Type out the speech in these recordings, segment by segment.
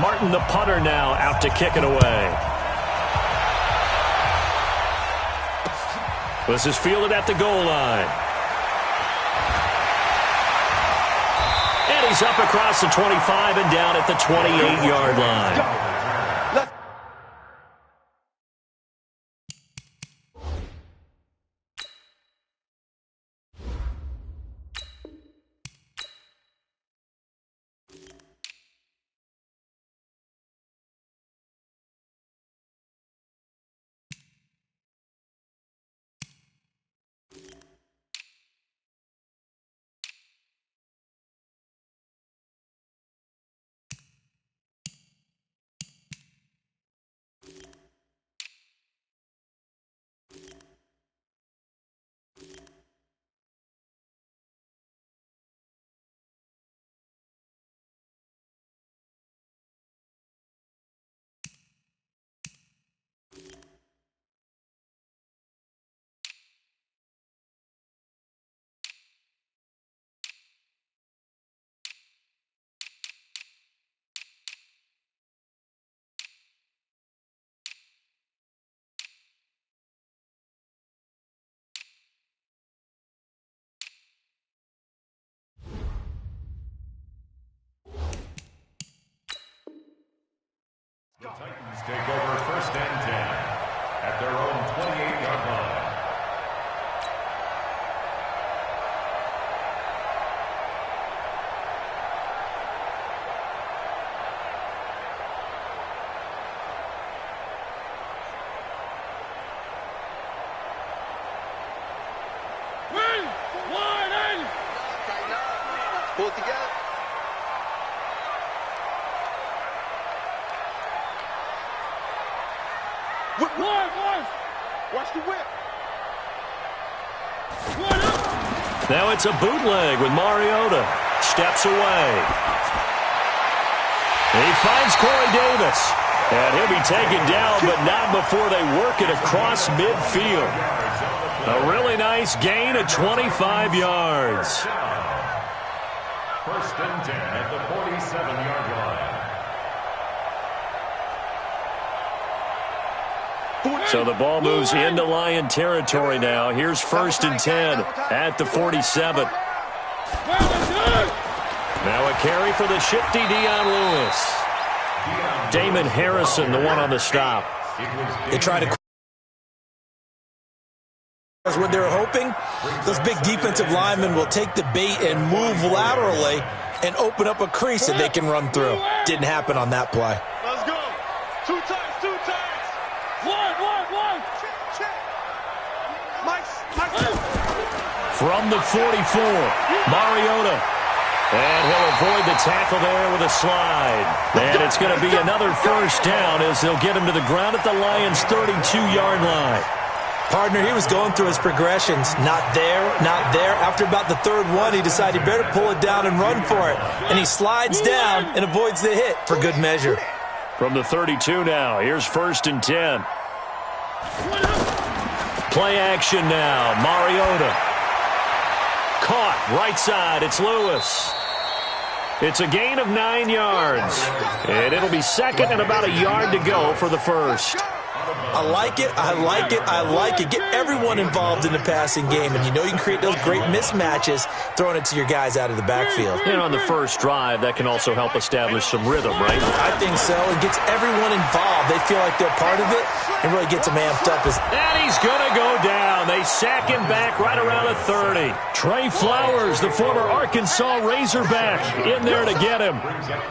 Martin, the punter, now out to kick it away. This is fielded at the goal line. And he's up across the 25 and down at the 28-yard line. The Titans take over 1st and 10 at their own 28-yard line. Pull it together. Watch the whip. Now it's a bootleg with Mariota. Steps away. He finds Corey Davis. And he'll be taken down, but not before they work it across midfield. A really nice gain of 25 yards. 1st and 10 at the 47-yard line. So the ball moves into Lion territory now. Here's 1st and 10 at the 47. Now a carry for the shifty Dion Lewis. Damon Harrison, the one on the stop. They try to... What they're hoping, those big defensive linemen will take the bait and move laterally and open up a crease that they can run through. Didn't happen on that play. Let's go. Two times. One. Check. Mike. From the 44, Mariota. And he'll avoid the tackle there with a slide. And it's going to be another 1st down as they'll get him to the ground at the Lions' 32-yard line. Partner, he was going through his progressions. Not there. After about the 3rd one, he decided he better pull it down and run for it. And he slides down and avoids the hit for good measure. From the 32 now, here's 1st and 10. Play action now, Mariota. Caught, right side, it's Lewis. It's a gain of 9 yards. And it'll be 2nd and about a yard to go for the 1st. I like it. Get everyone involved in the passing game, and you know you can create those great mismatches throwing it to your guys out of the backfield. And on the first drive, that can also help establish some rhythm, right? I think so. It gets everyone involved. They feel like they're part of it and really gets them amped up. And he's going to go down. They sack him back right around the 30. Trey Flowers, the former Arkansas Razorback, in there to get him.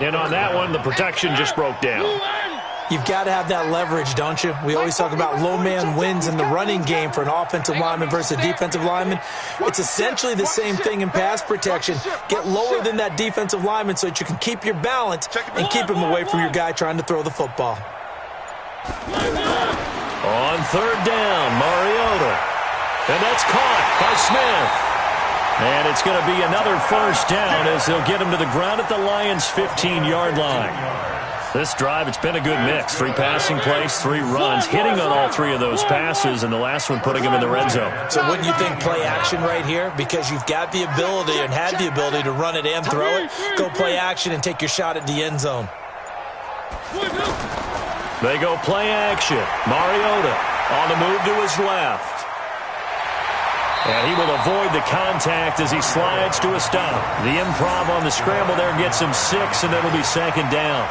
And on that one, the protection just broke down. You've got to have that leverage, don't you? We always talk about low man wins in the running game for an offensive lineman versus a defensive lineman. It's essentially the same thing in pass protection. Get lower than that defensive lineman so that you can keep your balance and keep him away from your guy trying to throw the football. On 3rd down, Mariota. And that's caught by Smith. And it's going to be another 1st down as they'll get him to the ground at the Lions' 15-yard line. This drive, it's been a good mix. 3 passing plays, 3 runs, hitting on all 3 of those passes, and the last one putting him in the red zone. So wouldn't you think play action right here? Because you've got the ability and had the ability to run it and throw it. Go play action and take your shot at the end zone. They go play action. Mariota on the move to his left. And he will avoid the contact as he slides to a stop. The improv on the scramble there gets him 6, and it'll be second down.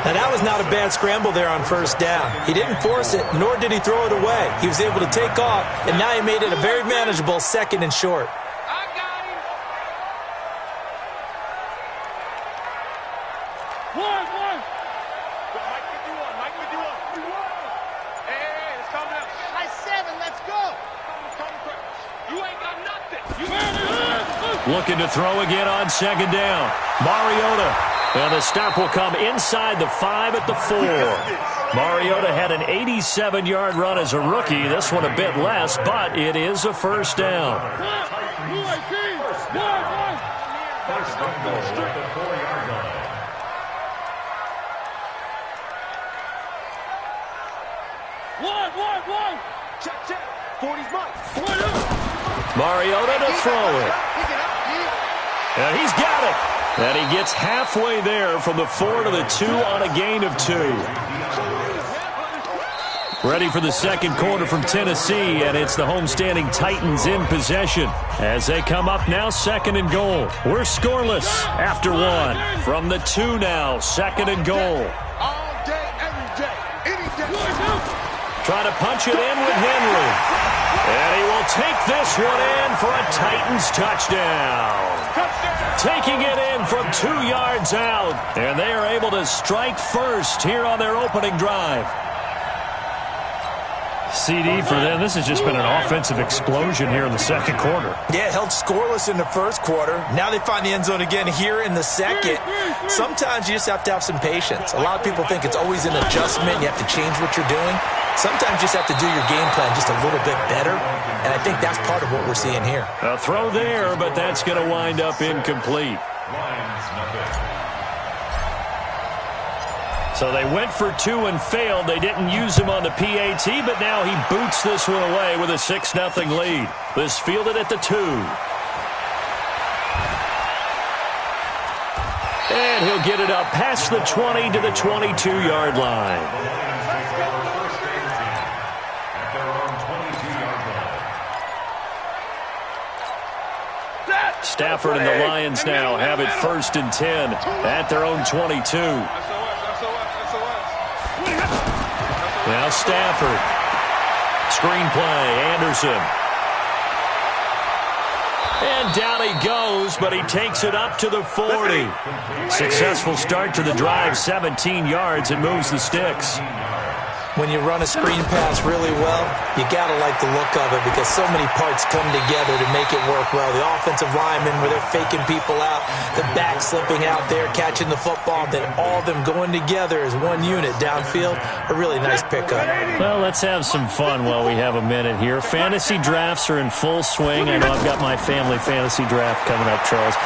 Now, that was not a bad scramble there on first down. He didn't force it, nor did he throw it away. He was able to take off, and now he made it a very manageable 2nd and short. I got him. One. Mike with you on. Hey, it's coming up. High 7, let's go. You ain't got nothing. Looking to throw again on second down. Mariota. And the stop will come inside the 5 at the 4. Mariota had an 87-yard run as a rookie. This one a bit less, but it is a first down. First and goal at the 4-yard line. One. Check. 40's mine. Mariota to throw it. And he's got it. And he gets halfway there from the 4 to the 2 on a gain of 2. Ready for the second quarter from Tennessee, and it's the homestanding Titans in possession as they come up now 2nd and goal. We're scoreless after 1. From the 2 now, 2nd and goal. All day, every day, any day. Trying to punch it in with Henry. And he will take this one in for a Titans touchdown. Taking it in from 2 yards out. And they are able to strike first here on their opening drive. CD for them. This has just been an offensive explosion here in the second quarter. Yeah, held scoreless in the first quarter. Now they find the end zone again here in the second. Sometimes you just have to have some patience. A lot of people think it's always an adjustment. You have to change what you're doing. Sometimes you just have to do your game plan just a little bit better. And I think that's part of what we're seeing here. A throw there, but that's going to wind up incomplete. So they went for 2 and failed. They didn't use him on the PAT, but now he boots this one away with a 6-0 lead. This fielded at the 2. And he'll get it up past the 20 to the 22-yard line. Stafford and the Lions now have it 1st and 10 at their own 22. Now Stafford. Screenplay, Anderson. And down he goes, but he takes it up to the 40. Successful start to the drive, 17 yards, and moves the sticks. When you run a screen pass really well, you got to like the look of it because so many parts come together to make it work well. The offensive linemen, where they're faking people out, the back slipping out there, catching the football, then all of them going together as one unit downfield. A really nice pickup. Well, let's have some fun while we have a minute here. Fantasy drafts are in full swing. I know I've got my family fantasy draft coming up, Charles.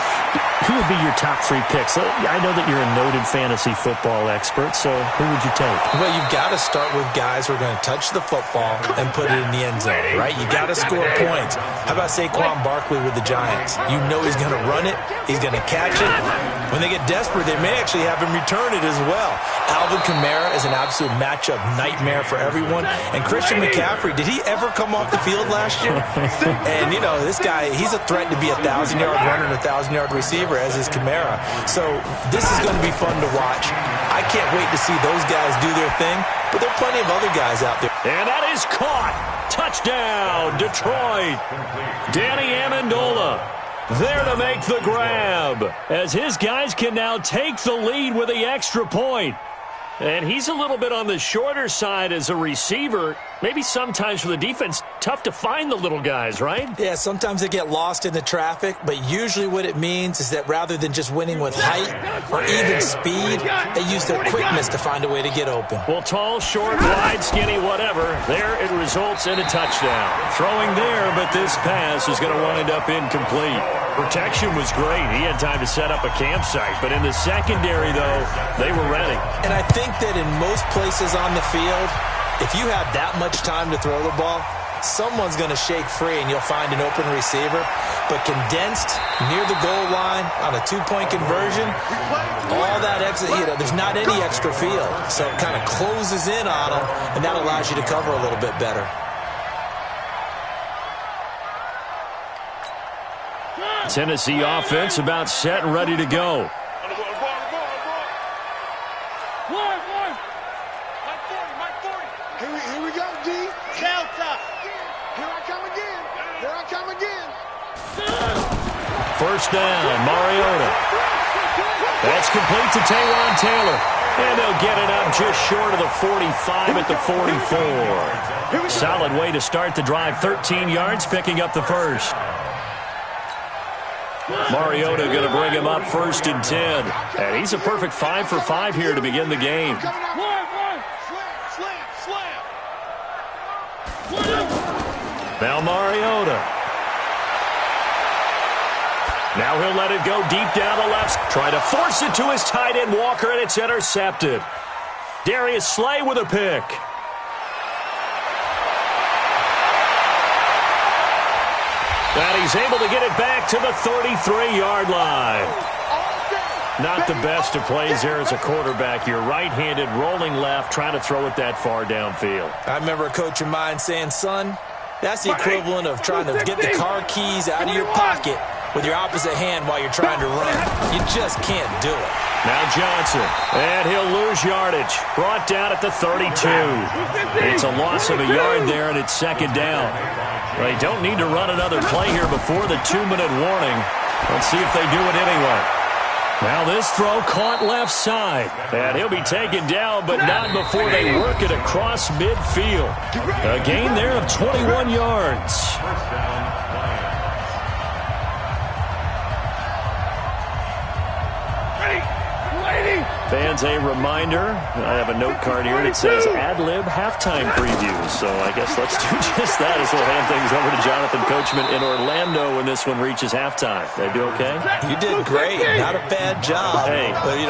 Who would be your top 3 picks? I know that you're a noted fantasy football expert, so who would you take? Well, you've got to start with guys who are going to touch the football and put it in the end zone, right? You got to score points. How about Saquon Barkley with the Giants? You know he's going to run it. He's going to catch it. When they get desperate, they may actually have him return it as well. Alvin Kamara is an absolute matchup nightmare for everyone. And Christian McCaffrey, did he ever come off the field last year? And, you know, this guy, he's a threat to be a 1,000-yard runner and a 1,000-yard receiver, as is Kamara. So this is going to be fun to watch. I can't wait to see those guys do their thing, but there are plenty of other guys out there. And that is caught. Touchdown, Detroit. Danny Amendola there to make the grab, as his guys can now take the lead with the extra point. And he's a little bit on the shorter side as a receiver. Maybe sometimes for the defense, tough to find the little guys, right? Yeah, sometimes they get lost in the traffic, but usually what it means is that rather than just winning with height or even speed, they use their quickness to find a way to get open. Well, tall, short, wide, skinny, whatever, there it results in a touchdown. Throwing there, but this pass is going to wind up incomplete. Protection was great. He had time to set up a campsite, but in the secondary, though, they were ready. And I think that in most places on the field, if you have that much time to throw the ball, someone's going to shake free and you'll find an open receiver. But condensed near the goal line on a two-point conversion, all that extra, there's not any extra field. So it kind of closes in on them, and that allows you to cover a little bit better. Tennessee offense about set and ready to go. Here we go, D. Delta. Here I come again. Here I come again. First down, Mariota. That's complete to Taywan Taylor. And they'll get it up just short of the 45 at the 44. Solid way to start the drive. 13 yards, picking up the first. Mariota going to bring him up first and 10. And he's a perfect 5 for 5 here to begin the game. Now Mariota. Now he'll let it go deep down the left. Try to force it to his tight end, Walker, and it's intercepted. Darius Slay with a pick. And he's able to get it back to the 33-yard line. Not the best of plays there as a quarterback. You're right-handed, rolling left, trying to throw it that far downfield. I remember a coach of mine saying, son, that's the equivalent of trying to get the car keys out of your pocket with your opposite hand while you're trying to run. You just can't do it. Now Johnson, and he'll lose yardage. Brought down at the 32. It's a loss of a yard there, and it's second down. They don't need to run another play here before the 2-minute warning. Let's see if they do it anyway. Now this throw caught left side. And he'll be taken down, but not before they work it across midfield. A gain there of 21 yards. Fans, a reminder, I have a note card here that says ad-lib halftime previews. So I guess let's do just that as we'll hand things over to Jonathan Coachman in Orlando when this one reaches halftime. Did I do okay? You did great. Not a bad job. Hey. But,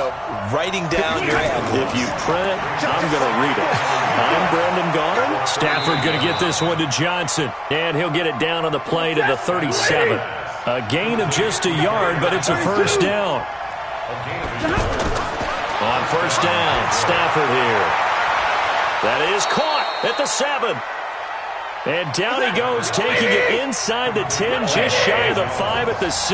writing down your ad-libs. If you print it, I'm going to read it. I'm Brandon Gaudin. Stafford going to get this one to Johnson. And he'll get it down on the play to the 37. A gain of just a yard, but it's a first down. On first down, Stafford here. That is caught at the 7. And down he goes, taking it inside the 10, just shy of the 5 at the 6.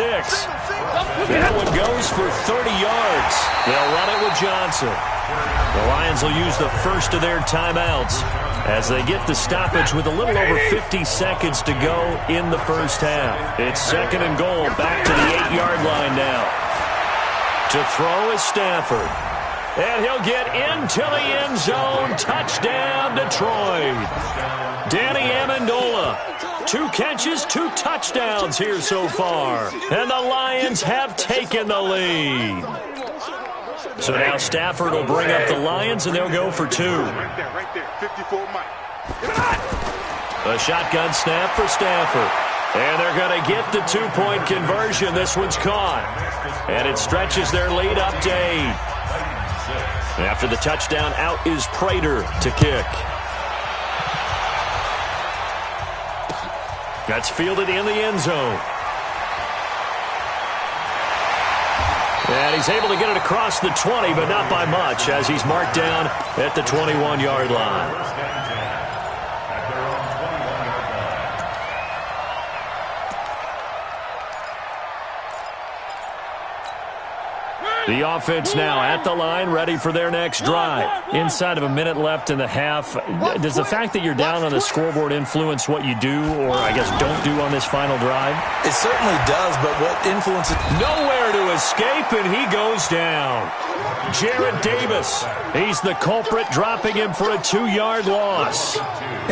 That one goes for 30 yards. They'll run it with Johnson. The Lions will use the first of their timeouts as they get the stoppage with a little over 50 seconds to go in the first half. It's second and goal, back to the 8-yard line now. To throw is Stafford. And he'll get into the end zone. Touchdown, Detroit. Danny Amendola. 2 catches, 2 touchdowns here so far. And the Lions have taken the lead. So now Stafford will bring up the Lions, and they'll go for 2. Right there, 54 Mike. A shotgun snap for Stafford. And they're going to get the 2-point conversion. This one's caught. And it stretches their lead up to 8. After the touchdown, out is Prater to kick. That's fielded in the end zone. And he's able to get it across the 20, but not by much, as he's marked down at the 21-yard line. The offense now at the line, ready for their next drive. Inside of a minute left in the half, does the fact that you're down on the scoreboard influence what you do, or I guess don't do on this final drive? It certainly does, but what influences... Nowhere to escape, and he goes down. Jarrett Davis, he's the culprit, dropping him for a 2-yard loss.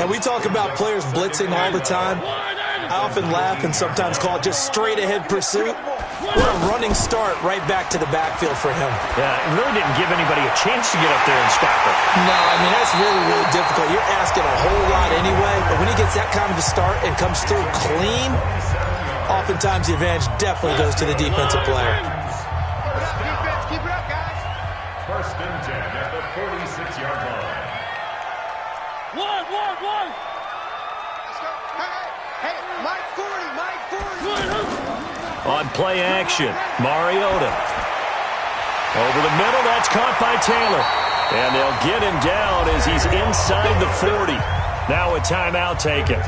Now, we talk about players blitzing all the time. I often laugh and sometimes call it just straight-ahead pursuit. What a running start right back to the backfield for him. Yeah, it really didn't give anybody a chance to get up there and stop it. No, I mean, that's really, really difficult. You're asking a whole lot anyway, but when he gets that kind of a start and comes through clean, oftentimes the advantage definitely goes to the defensive player. Defense, keep it up, guys. First and 10 at the 46-yard line. One. Let's go. On play action, Mariota. Over the middle, that's caught by Taylor. And they'll get him down as he's inside the 40. Now a timeout taken.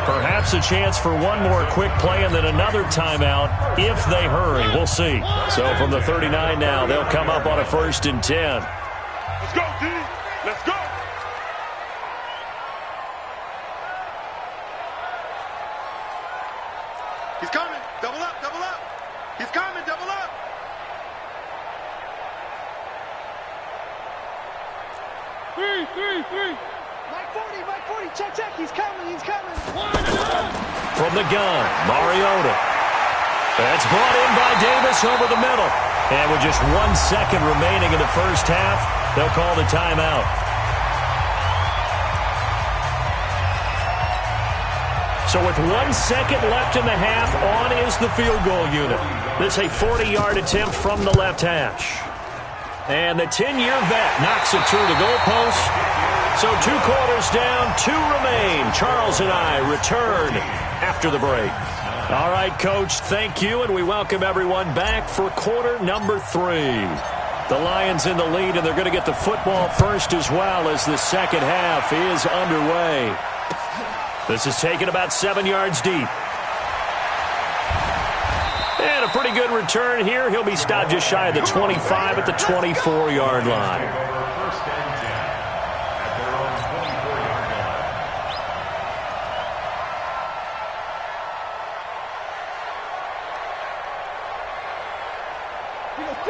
Perhaps a chance for one more quick play and then another timeout if they hurry. We'll see. So from the 39 now, they'll come up on a 1st and 10. Let's go, D. Let's go. He's coming. Double up, double up. He's coming, double up. Three. Mike 40, check. He's coming. From the gun, Mariota. That's brought in by Davis over the middle. And with just 1 second remaining in the first half, they'll call the timeout. So with 1 second left in the half, on is the field goal unit. This is a 40-yard attempt from the left hash. And the 10-year vet knocks it through the goalpost. So 2 quarters down, 2 remain. Charles and I return after the break. All right, Coach, thank you, and we welcome everyone back for quarter number 3. The Lions in the lead, and they're going to get the football first as well as the second half is underway. This is taken about 7 yards deep. And a pretty good return here. He'll be stopped just shy of the 25 at the 24-yard line.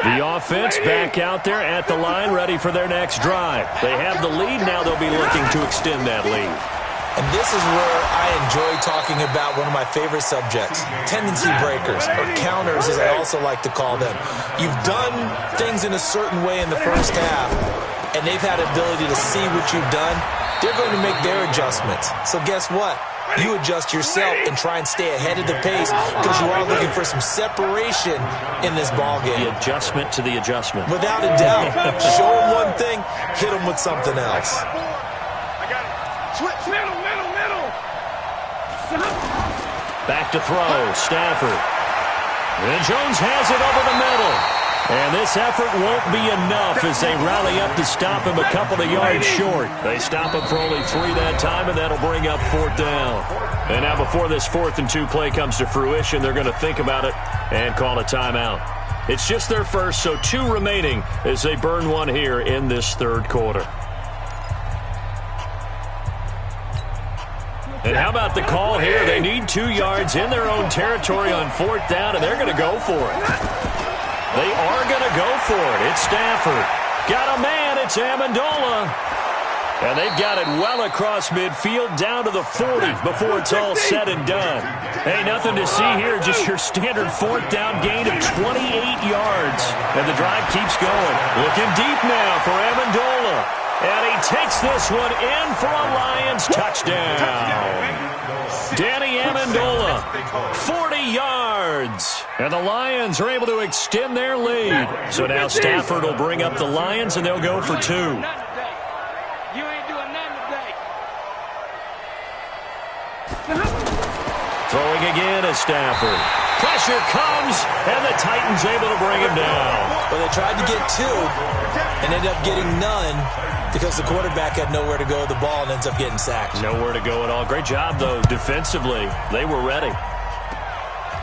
The offense back out there at the line, ready for their next drive. They have the lead. Now they'll be looking to extend that lead. And this is where I enjoy talking about one of my favorite subjects, tendency breakers, or counters as I also like to call them. You've done things in a certain way in the first half, and they've had ability to see what you've done. They're going to make their adjustments. So guess what? You adjust yourself and try and stay ahead of the pace because you are looking for some separation in this ball game. The adjustment to the adjustment. Without a doubt. Show them one thing, hit them with something else. I got it. Switch. Middle. Back to throw, Stafford. And Jones has it over the middle. And this effort won't be enough as they rally up to stop him a couple of yards short. They stop him for only 3 that time, and that'll bring up 4th down. And now before this 4th and 2 play comes to fruition, they're going to think about it and call a timeout. It's just their first, so 2 remaining as they burn one here in this 3rd quarter. And how about the call here? They need 2 yards in their own territory on 4th down, and they're going to go for it. They are going to go for it. It's Stafford. Got a man. It's Amendola. And they've got it well across midfield down to the 40 before it's all said and done. Hey, nothing to see here. Just your standard 4th down gain of 28 yards. And the drive keeps going. Looking deep now for Amendola. And he takes this one in for a Lions touchdown. Danny Amendola, 40 yards. And the Lions are able to extend their lead. So now Stafford will bring up the Lions, and they'll go for 2. You ain't doing nothing today. Throwing again is Stafford. Pressure comes, and the Titans able to bring him down. Well, they tried to get 2 and ended up getting none because the quarterback had nowhere to go with the ball and ends up getting sacked. Nowhere to go at all. Great job, though, defensively. They were ready.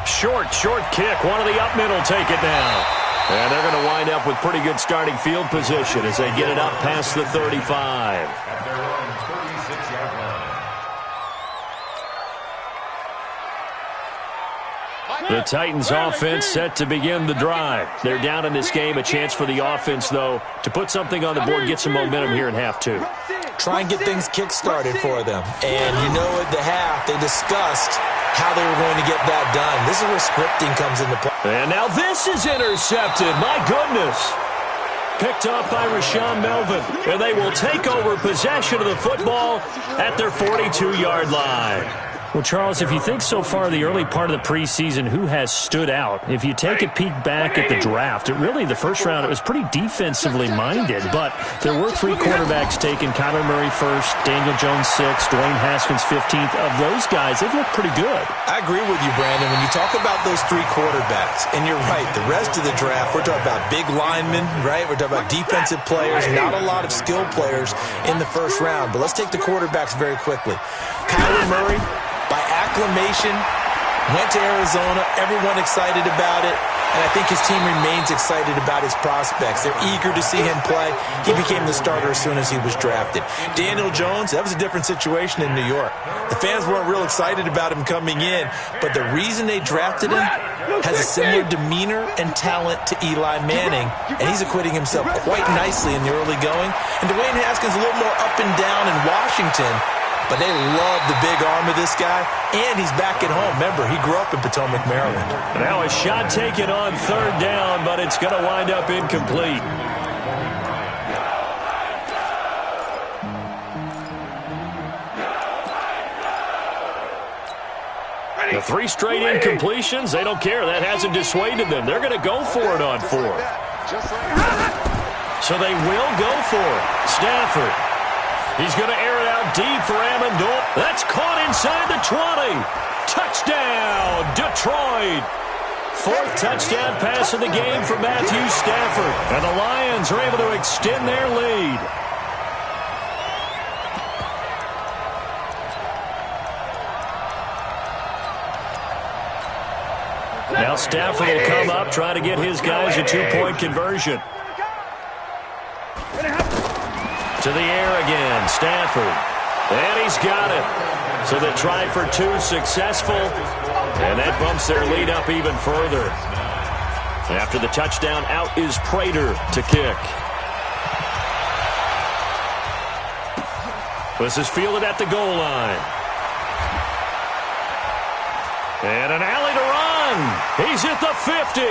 Short kick. One of the up middle take it now. And they're going to wind up with pretty good starting field position as they get it up past the 35. At their own 36-yard line. The Titans offense set to begin the drive. They're down in this game. A chance for the offense, though, to put something on the board, get some momentum here in half 2. Try and get things kick-started for them. And you know at the half, they discussed how they were going to get that done. This is where scripting comes into play. And now this is intercepted. My goodness. Picked off by Rashawn Melvin. And they will take over possession of the football at their 42-yard line. Well, Charles, if you think so far the early part of the preseason, who has stood out? If you take a peek back at the draft, the first round, it was pretty defensively minded, but there were 3 quarterbacks taken. Kyler Murray first, Daniel Jones 6th, Dwayne Haskins 15th. Of those guys, they've looked pretty good. I agree with you, Brandon. When you talk about those 3 quarterbacks, and you're right, the rest of the draft, we're talking about big linemen, right? We're talking about defensive players, not a lot of skill players in the first round. But let's take the quarterbacks very quickly. Kyler Murray, by acclamation, went to Arizona. Everyone excited about it. And I think his team remains excited about his prospects. They're eager to see him play. He became the starter as soon as he was drafted. Daniel Jones, that was a different situation in New York. The fans weren't real excited about him coming in, but the reason they drafted him has a similar demeanor and talent to Eli Manning, and he's acquitting himself quite nicely in the early going. And Dwayne Haskins a little more up and down in Washington, but they love the big arm of this guy, and he's back at home. Remember, he grew up in Potomac, Maryland. Now a shot taken on 3rd down, but it's going to wind up incomplete. The 3 straight incompletions, they don't care. That hasn't dissuaded them. They're going to go for it on 4th. So they will go for it. Stafford. He's going to air it out deep for Amendola. That's caught inside the 20. Touchdown, Detroit. 4th touchdown pass of the game for Matthew Stafford. And the Lions are able to extend their lead. Now Stafford will come up, try to get his guys a 2-point conversion. To the air again, Stafford. And he's got it. So they tried for 2, successful. And that bumps their lead up even further. After the touchdown, out is Prater to kick. This is fielded at the goal line. And an alley to run. He's at the 50.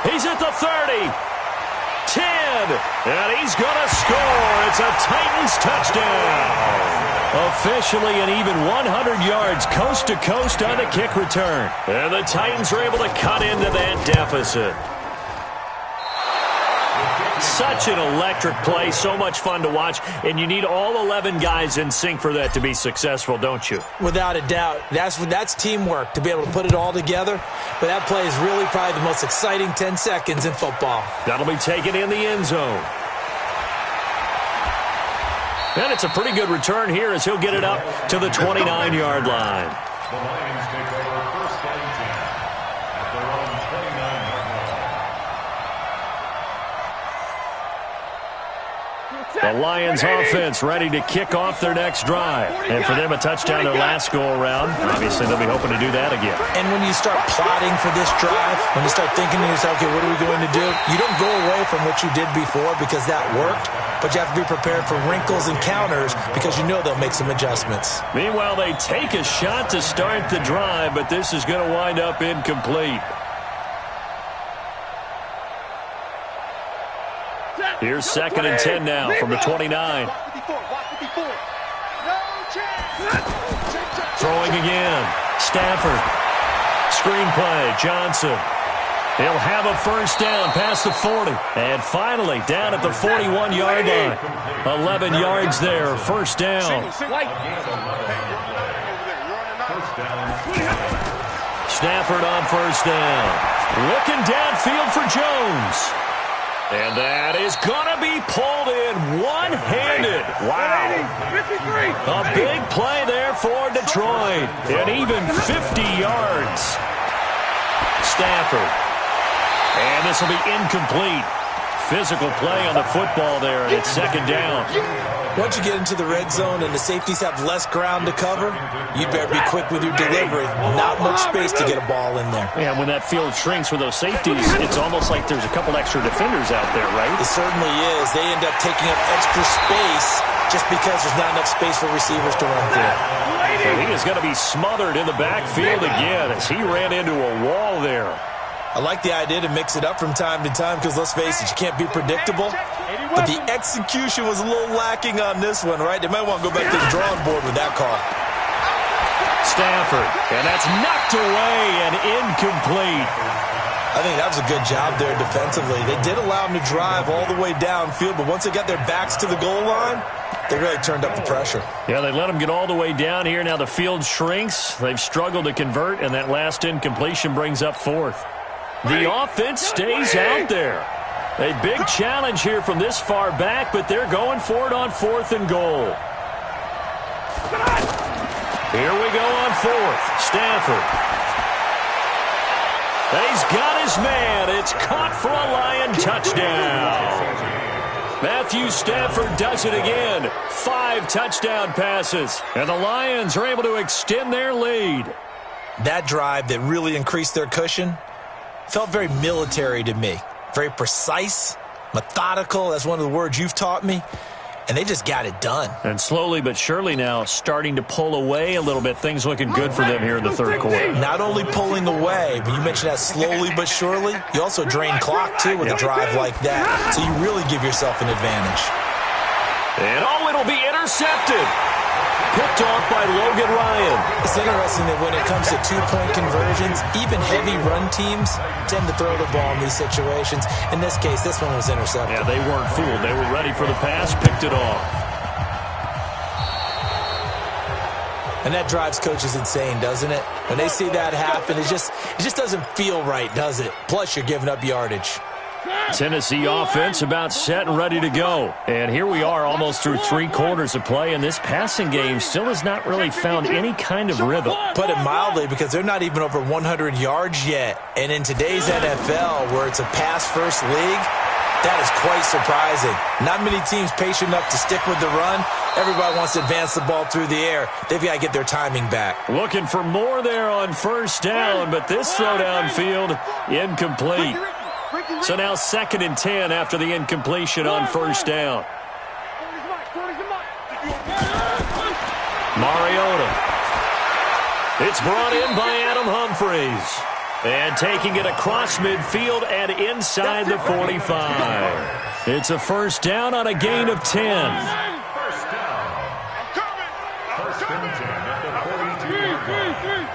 He's at the 30. 10, and he's going to score. It's a Titans touchdown. Officially an even 100 yards coast to coast on the kick return. And the Titans are able to cut into that deficit. Such an electric play, so much fun to watch, and you need all 11 guys in sync for that to be successful, don't you? Without a doubt. That's teamwork, to be able to put it all together. But that play is really probably the most exciting 10 seconds in football. That'll be taken in the end zone. And it's a pretty good return here as he'll get it up to the 29-yard line. The Lions take over 1st and 10 at their own 29-yard line. The Lions offense ready to kick off their next drive. And for them, a touchdown their last go-around. Obviously, they'll be hoping to do that again. And when you start plotting for this drive, when you start thinking to yourself, okay, what are we going to do? You don't go away from what you did before because that worked, but you have to be prepared for wrinkles and counters because you know they'll make some adjustments. Meanwhile, they take a shot to start the drive, but this is going to wind up incomplete. Here's 2nd and 10 now from the 29. Throwing again. Stafford. Screenplay. Johnson. He'll have a first down past the 40. And finally, down at the 41-yard line. 11 yards there. First down. Stafford on first down. Looking downfield for Jones. And that is going to be pulled in one-handed. Wow. A big play there for Detroit. And even 50 yards. Stafford. And this will be incomplete. Physical play on the football there, and it's 2nd down. Once you get into the red zone and the safeties have less ground to cover, you better be quick with your delivery. Not much space to get a ball in there. Yeah, when that field shrinks with those safeties, it's almost like there's a couple extra defenders out there, right? It certainly is. They end up taking up extra space just because there's not enough space for receivers to run through. And he is going to be smothered in the backfield again as he ran into a wall there. I like the idea to mix it up from time to time because, let's face it, you can't be predictable. But the execution was a little lacking on this one, right? They might want to go back to the drawing board with that call. Stafford. And that's knocked away and incomplete. I think that was a good job there defensively. They did allow them to drive all the way downfield, but once they got their backs to the goal line, they really turned up the pressure. Yeah, they let them get all the way down here. Now the field shrinks. They've struggled to convert, and that last incompletion brings up fourth. The offense stays out there. A big challenge here from this far back, but they're going for it on 4th and goal. Here we go on 4th. Stafford. He's got his man. It's caught for a Lion touchdown. Matthew Stafford does it again. 5 touchdown passes. And the Lions are able to extend their lead. That drive that really increased their cushion felt very military to me. Very precise, methodical. That's one of the words you've taught me. And they just got it done. And slowly but surely now starting to pull away a little bit. Things looking good for them here in the third quarter. Not only pulling away, but you mentioned that slowly but surely. You also drain clock, too, with a drive like that. So you really give yourself an advantage. And, it'll be intercepted. Picked off by Logan Ryan. It's interesting that when it comes to two-point conversions, even heavy run teams tend to throw the ball in these situations. In this case, this one was intercepted. Yeah, they weren't fooled. They were ready for the pass, picked it off. And that drives coaches insane, doesn't it? When they see that happen, it just doesn't feel right, does it? Plus, you're giving up yardage. Tennessee offense about set and ready to go. And here we are almost through 3 quarters of play, and this passing game still has not really found any kind of rhythm. Put it mildly, because they're not even over 100 yards yet. And in today's NFL, where it's a pass-first league, that is quite surprising. Not many teams patient enough to stick with the run. Everybody wants to advance the ball through the air. They've got to get their timing back. Looking for more there on first down, but this throw downfield, incomplete. So now 2nd and 10 after the incompletion on first down. Mariota. It's brought in by Adam Humphries. And taking it across midfield and inside the 45. It's a first down on a gain of 10. First down. First and 10 at the 42-yard line.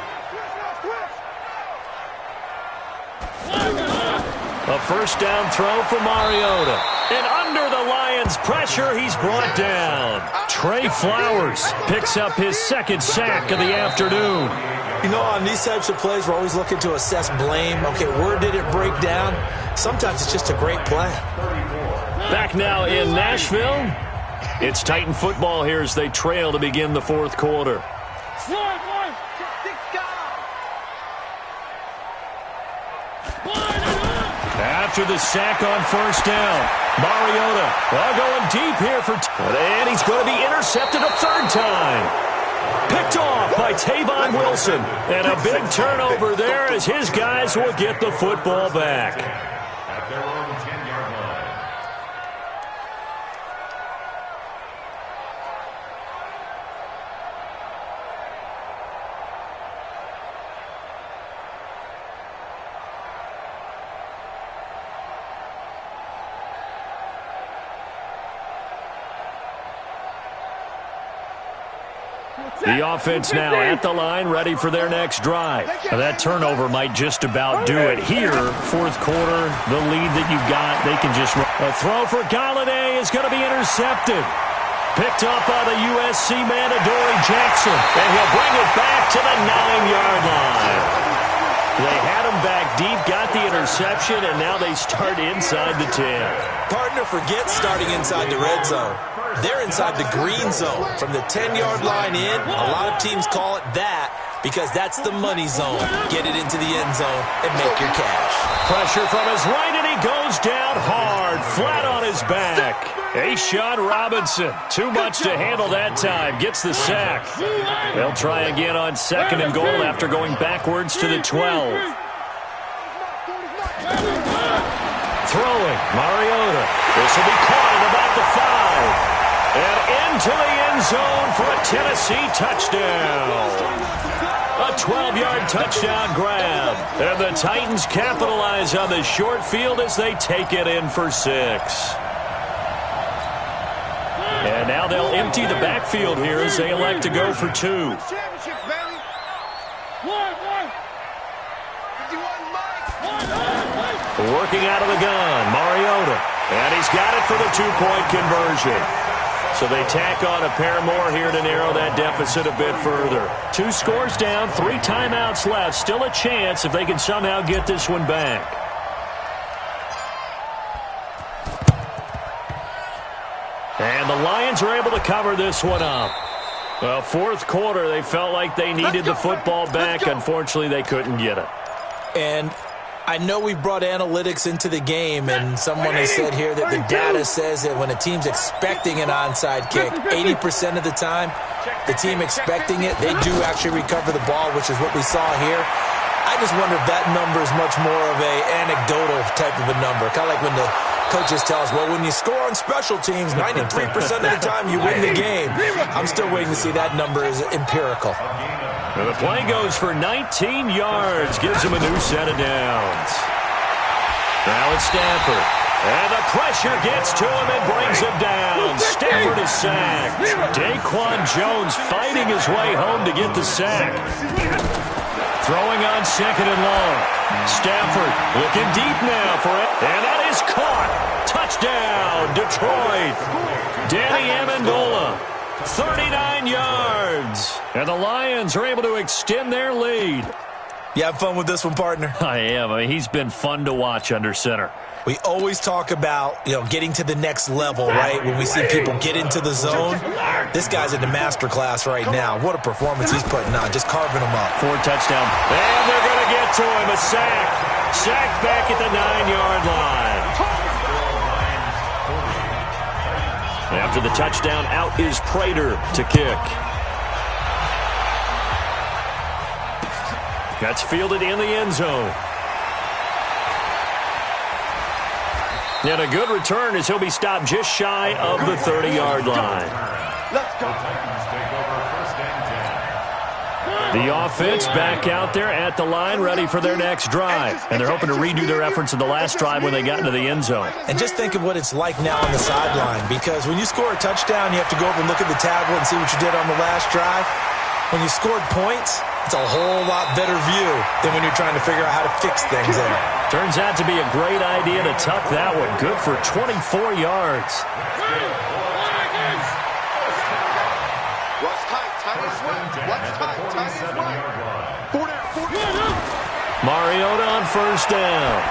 A first down throw for Mariota. And under the Lions' pressure, he's brought down. Trey Flowers picks up his 2nd sack of the afternoon. You know, on these types of plays, we're always looking to assess blame. Okay, where did it break down? Sometimes it's just a great play. Back now in Nashville. It's Titan football here as they trail to begin the 4th quarter. After the sack on first down, Mariota going deep here and he's going to be intercepted a 3rd time. Picked off by Tavon Wilson. And a big turnover there as his guys will get the football back. At their own 10-yard line. The offense now at the line, ready for their next drive. Now that turnover might just about do it here. 4th quarter, the lead that you've got, they can just run. A throw for Galladay is going to be intercepted. Picked up by the USC man, Adoree Jackson. And he'll bring it back to the 9-yard line. They had him back deep, got the interception, and now they start inside the 10. Partner, forget starting inside the red zone. They're inside the green zone. From the 10-yard line in, a lot of teams call it that because that's the money zone. Get it into the end zone and make your cash. Pressure from his right, and he goes down hard, flat on his back. A'Shawn Robinson, too much to handle that time, gets the sack. They'll try again on 2nd and goal after going backwards to the 12. Throwing, Mariota. This will be caught at about the 5. And into the end zone for a Tennessee touchdown. A 12-yard touchdown grab. And the Titans capitalize on the short field as they take it in for 6. And now they'll empty the backfield here as they elect to go for 2. working out of the gun, Mariota. And he's got it for the two-point conversion. So they tack on a pair more here to narrow that deficit a bit further. 2 scores down, 3 timeouts left. Still a chance if they can somehow get this one back. And the Lions are able to cover this one up. Well, fourth quarter, they felt like they needed the football back. Unfortunately, they couldn't get it. And I know we've brought analytics into the game, and someone has said here that the data says that when a team's expecting an onside kick, 80% of the time, the team expecting it, they do actually recover the ball, which is what we saw here. I just wonder if that number is much more of a anecdotal type of a number, kind of like when the coaches tell us, well, when you score on special teams, 93% of the time you win the game. I'm still waiting to see that number is empirical. And the play goes for 19 yards, gives him a new set of downs. Now it's Stafford. And the pressure gets to him and brings him down. Stafford is sacked. Daquan Jones fighting his way home to get the sack. Throwing on second and long. Stafford looking deep now for it. And that is caught. Touchdown, Detroit. Danny Amendola. 39 yards. And the Lions are able to extend their lead. You have fun with this one, partner? I am. I mean, he's been fun to watch under center. We always talk about, getting to the next level, right? When we see people get into the zone. This guy's in the master class right now. What a performance he's putting on, just carving them up. 4 touchdowns. And they're going to get to him. A sack. Sack back at the 9-yard line. After the touchdown, out is Prater to kick. That's fielded in the end zone. And a good return as he'll be stopped just shy of the 30-yard line. Let's go. The offense back out there at the line, ready for their next drive. And they're hoping to redo their efforts in the last drive when they got into the end zone. And just think of what it's like now on the sideline, because when you score a touchdown, you have to go over and look at the tablet and see what you did on the last drive. When you scored points, it's a whole lot better view than when you're trying to figure out how to fix things there. Turns out to be a great idea to tuck that one. Good for 24 yards. Mariota on first down.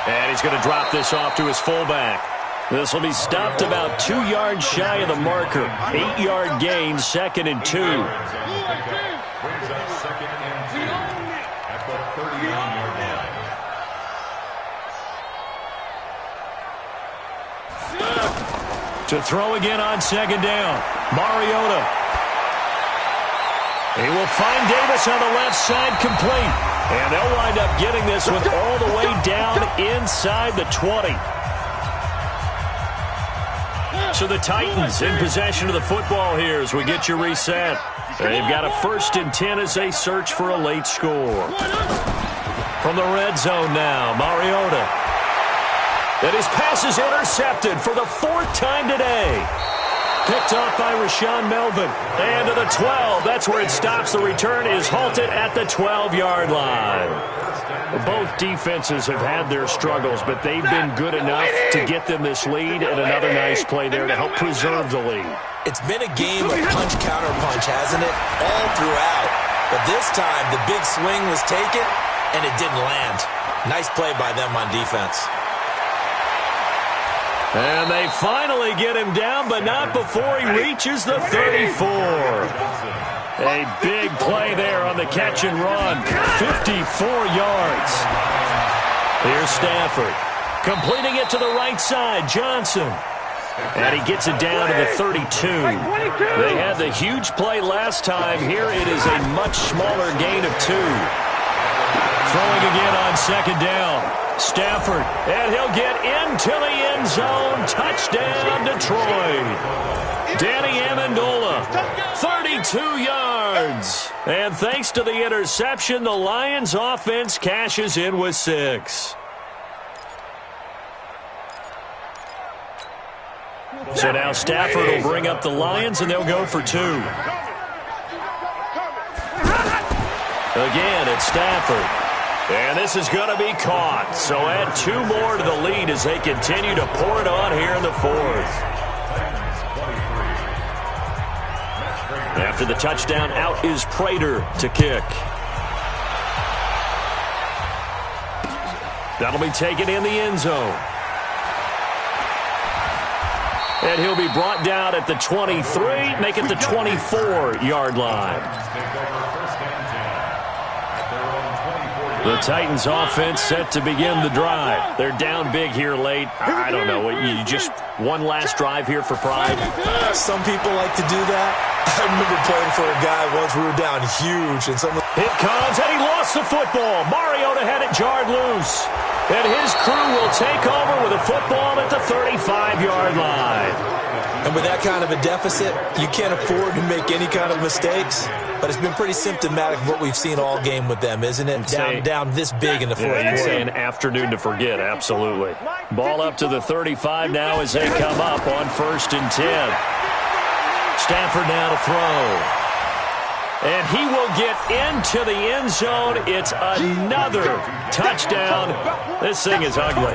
And he's going to drop this off to his fullback. This will be stopped about 2 yards shy of the marker. 8-yard gain, 2nd and 2. Brings up 2nd and 2 at the 39-yard line. To throw again on 2nd down. Mariota. He will find Davis on the left side, complete. And they'll wind up getting this one all the way down inside the 20. So the Titans in possession of the football here as we get you reset. They've got a 1st and 10 as they search for a late score. From the red zone now, Mariota. And his pass is intercepted for the 4th time today. Picked off by Rashaan Melvin. And to the 12. That's where it stops. The return is halted at the 12-yard line. Both defenses have had their struggles, but they've been good enough to get them this lead, and another nice play there to help preserve the lead. It's been a game of punch-counter-punch, hasn't it? All throughout. But this time, the big swing was taken, and it didn't land. Nice play by them on defense. And they finally get him down, but not before he reaches the 34. A big play there on the catch and run. 54 yards. Here's Stafford. Completing it to the right side, Johnson. And he gets it down to the 32. They had the huge play last time. Here it is a much smaller gain of 2. Throwing again on 2nd down. Stafford, and he'll get into the end zone. Touchdown, Detroit. Danny Amendola, 32 yards. And thanks to the interception, the Lions offense cashes in with 6. So now Stafford will bring up the Lions, and they'll go for 2. Again, it's Stafford. And this is going to be caught. So add 2 more to the lead as they continue to pour it on here in the 4th. After the touchdown, out is Prater to kick. That'll be taken in the end zone. And he'll be brought down at the 23, make it the 24-yard line. The Titans offense set to begin the drive. They're down big here late. I don't know. You just one last drive here for pride? Some people like to do that. I remember playing for a guy once. We were down huge. And it comes, and he lost the football. Mariota had it jarred loose. And his crew will take over with a football at the 35-yard line. And with that kind of a deficit, you can't afford to make any kind of mistakes. But it's been pretty symptomatic of what we've seen all game with them, isn't it? Down this big in the 4th quarter. You'd say an afternoon to forget, absolutely. Ball up to the 35 now as they come up on 1st and 10. Stafford now to throw. And he will get into the end zone. It's another touchdown. This thing is ugly.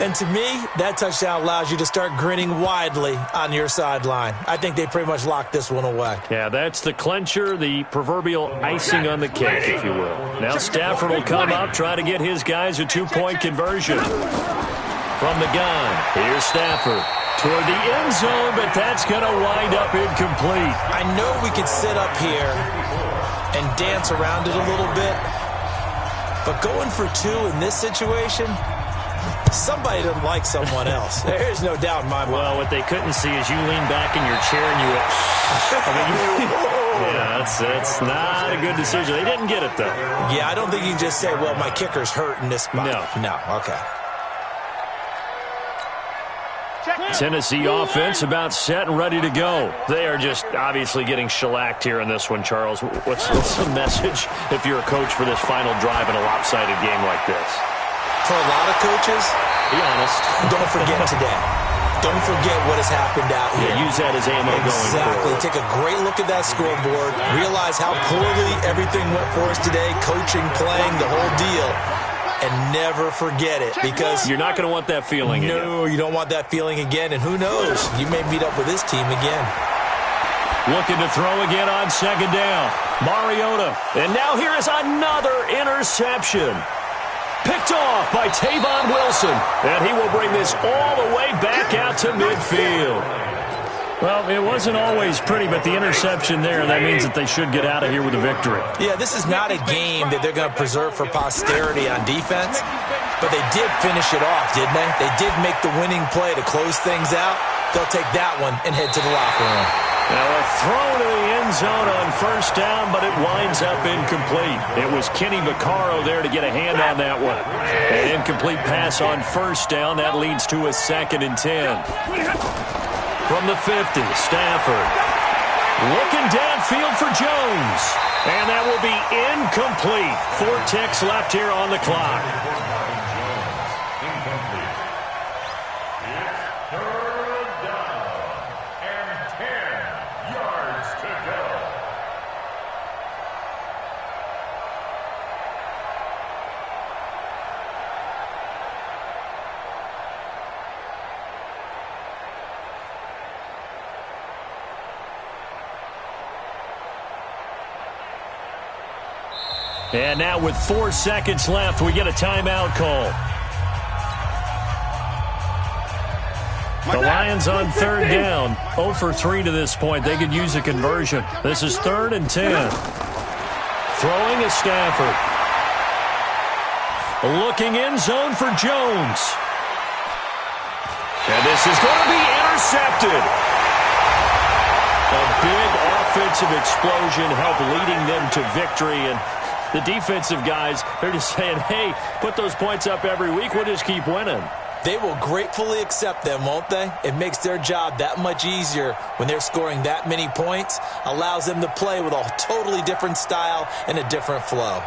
And to me, that touchdown allows you to start grinning widely on your sideline. I think they pretty much locked this one away. Yeah, that's the clincher, the proverbial icing on the cake, if you will. Now Stafford will come up, try to get his guys a 2-point conversion. From the gun, here's Stafford. Toward the end zone, but that's going to wind up incomplete. I know we could sit up here and dance around it a little bit, but going for 2 in this situation, somebody doesn't like someone else. There's no doubt in my mind. Well, what they couldn't see is you lean back in your chair and you went, yeah, that's not a good decision. They didn't get it, though. Yeah, I don't think you can just say, well, my kicker's hurt in this spot. No, okay. Tennessee offense about set and ready to go. They are just obviously getting shellacked here in this one, Charles. What's the message if you're a coach for this final drive in a lopsided game like this? For a lot of coaches, be honest, don't forget today. Don't forget what has happened out here. Yeah, use that as ammo going forward. Exactly. Take a great look at that scoreboard. Realize how poorly everything went for us today. Coaching, playing, the whole deal. And never forget it, because you're not going to want that feeling again. No, you don't want that feeling again. And who knows? You may meet up with this team again. Looking to throw again on 2nd down. Mariota. And now here is another interception. Picked off by Tavon Wilson. And he will bring this all the way back out to midfield. Well, it wasn't always pretty, but the interception there, that means that they should get out of here with a victory. Yeah, this is not a game that they're going to preserve for posterity on defense, but they did finish it off, didn't they? They did make the winning play to close things out. They'll take that one and head to the locker room. Now a throw to the end zone on 1st down, but it winds up incomplete. It was Kenny Vaccaro there to get a hand on that one. An incomplete pass on 1st down. That leads to a 2nd and 10. From the 50, Stafford looking downfield for Jones. And that will be incomplete. 4 ticks left here on the clock. It's 3rd down and 10 yards to go. And now with 4 seconds left, we get a timeout call. The Lions on 3rd down. 0 for 3 to this point. They could use a conversion. This is 3rd and 10. Throwing is Stafford. Looking in zone for Jones. And this is going to be intercepted. A big offensive explosion helped leading them to victory. And the defensive guys, they're just saying, hey, put those points up every week. We'll just keep winning. They will gratefully accept them, won't they? It makes their job that much easier when they're scoring that many points. Allows them to play with a totally different style and a different flow.